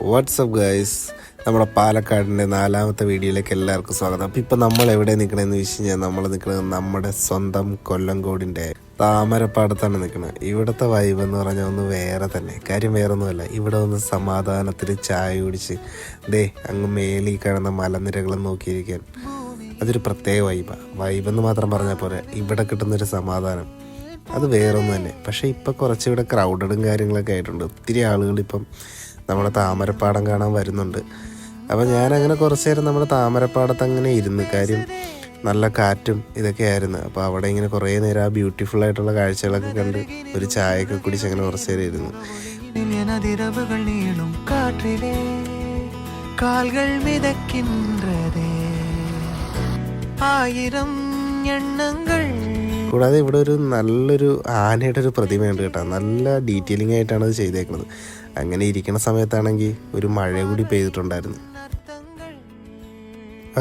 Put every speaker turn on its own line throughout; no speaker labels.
WhatsApp guys, നമ്മുടെ പാലക്കാടിൻ്റെ 4ാമത്തെ വീഡിയോയിലേക്ക് എല്ലാവർക്കും സ്വാഗതം. അപ്പോൾ ഇപ്പോൾ നമ്മൾ എവിടെ നിൽക്കണമെന്ന് വെച്ച് കഴിഞ്ഞാൽ നമ്മൾ നിൽക്കുന്നത് നമ്മുടെ സ്വന്തം കൊല്ലങ്കോടിൻ്റെ താമരപ്പാടത്താണ് നിൽക്കുന്നത്. ഇവിടുത്തെ വൈബ് എന്ന് പറഞ്ഞാൽ ഒന്ന് വേറെ തന്നെ. കാര്യം വേറെ ഒന്നുമല്ല, ഇവിടെ ഒന്ന് സമാധാനത്തിൽ ചായ കുടിച്ച് അങ്ങ് മേലിൽ കാണുന്ന മലനിരകളും നോക്കിയിരിക്കാൻ അതൊരു പ്രത്യേക വൈബെന്ന് മാത്രം പറഞ്ഞാൽ പോലെ ഇവിടെ കിട്ടുന്നൊരു സമാധാനം അത് വേറൊന്നും തന്നെ. പക്ഷേ ഇപ്പം കുറച്ചിവിടെ ക്രൗഡഡും കാര്യങ്ങളൊക്കെ ആയിട്ടുണ്ട്. ഒത്തിരി ആളുകൾ ഇപ്പം നമ്മുടെ താമരപ്പാടം കാണാൻ വരുന്നുണ്ട്. അപ്പോൾ ഞാനങ്ങനെ കുറച്ച് നേരം നമ്മുടെ താമരപ്പാടത്ത് അങ്ങനെ ഇരുന്ന്, കാര്യം നല്ല കാറ്റും ഇതൊക്കെ ആയിരുന്നു. അപ്പോൾ അവിടെ ഇങ്ങനെ കുറേ നേരം ആ ബ്യൂട്ടിഫുൾ ആയിട്ടുള്ള കാഴ്ചകളൊക്കെ കണ്ട് ഒരു ചായയൊക്കെ കുടിച്ച് അങ്ങനെ കുറച്ച് നേരം ഇരുന്നു. കൂടാതെ ഇവിടെ ഒരു നല്ലൊരു ആനയുടെ ഒരു പ്രതിമയുണ്ട് കേട്ടോ. നല്ല ഡീറ്റെയിലിംഗ് ആയിട്ടാണ് അത് ചെയ്തേക്കുന്നത്. അങ്ങനെ ഇരിക്കുന്ന സമയത്താണെങ്കിൽ ഒരു മഴ കൂടി പെയ്തിട്ടുണ്ടായിരുന്നു.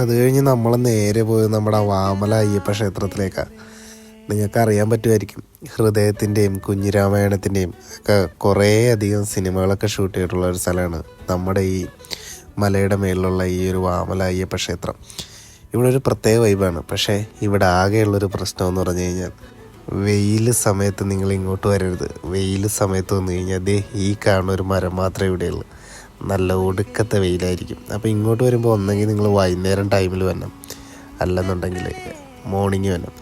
അത് കഴിഞ്ഞ് നമ്മൾ നേരെ പോയത് നമ്മുടെ വാമല അയ്യപ്പ ക്ഷേത്രത്തിലേക്കാണ്. നിങ്ങൾക്ക് അറിയാൻ പറ്റുമായിരിക്കും, ഹൃദയത്തിൻ്റെയും കുഞ്ഞിരാമായണത്തിൻ്റെയും ഒക്കെ കുറേ അധികം സിനിമകളൊക്കെ ഷൂട്ട് ചെയ്തിട്ടുള്ള ഒരു സ്ഥലമാണ് നമ്മുടെ ഈ മലയുടെ മേളിലുള്ള ഈ ഒരു വാമല അയ്യപ്പ ക്ഷേത്രം. ഇവിടെ ഒരു പ്രത്യേക വൈബാണ്. പക്ഷേ ഇവിടെ ആകെയുള്ളൊരു പ്രശ്നം എന്ന് പറഞ്ഞു കഴിഞ്ഞാൽ വെയിൽ സമയത്ത് നിങ്ങൾ ഇങ്ങോട്ട് വരരുത്. വെയിൽ സമയത്ത് വന്നു കഴിഞ്ഞാൽ ഈ കാണുന്ന ഒരു മരം മാത്രമേ ഇവിടെയുള്ളൂ. നല്ല ഒടുക്കത്തെ വെയിലായിരിക്കും. അപ്പോൾ ഇങ്ങോട്ട് വരുമ്പോൾ ഒന്നെങ്കിൽ നിങ്ങൾ വൈകുന്നേരം ടൈമിൽ വരണം, അല്ലെന്നുണ്ടെങ്കിൽ മോർണിംഗ് വരണം.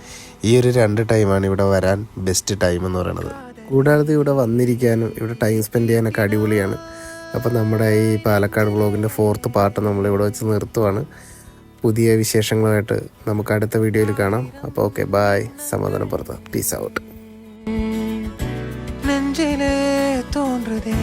ഈ ഒരു 2 ടൈമാണ് ഇവിടെ വരാൻ ബെസ്റ്റ് ടൈം എന്ന് പറയുന്നത്. കൂടാതെ ഇവിടെ വന്നിരിക്കാനും ഇവിടെ ടൈം സ്പെൻഡ് ചെയ്യാനൊക്കെ അടിപൊളിയാണ്. അപ്പോൾ നമ്മുടെ ഈ പാലക്കാട് വ്ളോഗിൻ്റെ 4th പാർട്ട് നമ്മളിവിടെ വെച്ച് നിർത്തുവാണ്. പുതിയ വിശേഷങ്ങളുമായിട്ട് നമുക്ക് അടുത്ത വീഡിയോയിൽ കാണാം. അപ്പോൾ ഓക്കെ, ബായ്. സമാധാനം പുറത്ത്. Peace out.
നെഞ്ചിലെ തോன்றதே